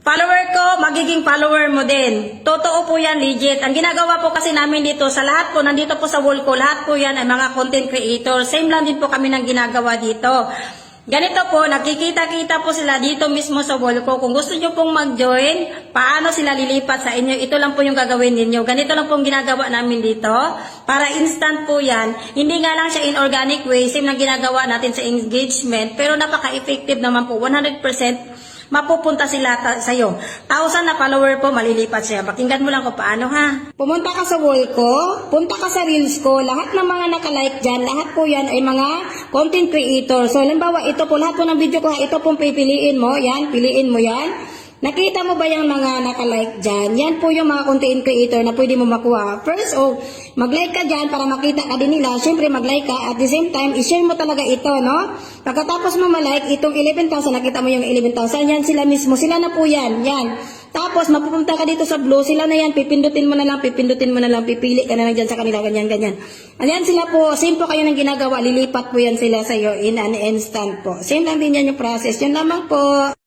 follower ko, magiging follower mo din. Totoo po yan, legit. Ang ginagawa po kasi namin dito, sa lahat po, nandito po sa wall ko, lahat po yan ay mga content creator. Same lang din po kami ng ginagawa dito. Ganito po, nakikita-kita po sila dito mismo sa wall ko. Kung gusto nyo pong mag-join, paano sila lilipat sa inyo, ito lang po yung gagawin ninyo. Ganito lang pong ginagawa namin dito. Para instant po yan. Hindi nga lang siya in organic way, same lang ginagawa natin sa engagement. Pero napaka-effective naman po, 100%. Mapupunta sila sa'yo. 1,000 na follower po, malilipat siya. Pakinggan mo lang kung paano, ha? Pumunta ka sa wall ko, punta ka sa reels ko, lahat ng mga nakalike dyan, lahat po yan ay mga content creator. So, halimbawa, ito po, lahat po ng video ko, ito pong pipiliin mo, yan, piliin mo yan. Nakita mo ba yung mga nakalike dyan? Yan po yung mga content creator na pwede mo makuha. First, mag-like ka dyan para makita ka din nila. Siyempre, mag-like ka. At the same time, i-share mo talaga ito, no? Pagkatapos mo ma-like, itong 11,000, nakita mo yung 11,000, yan sila mismo. Sila na po yan. Yan. Tapos, mapupunta ka dito sa blue, sila na yan. Pipindutin mo na lang, pipili ka na lang dyan sa kanila, ganyan, ganyan. Ayan sila po. Same po kayo ng ginagawa. Lilipat po yan sila sa'yo in an instant po. Same lang din yan yung process. Yan lamang po.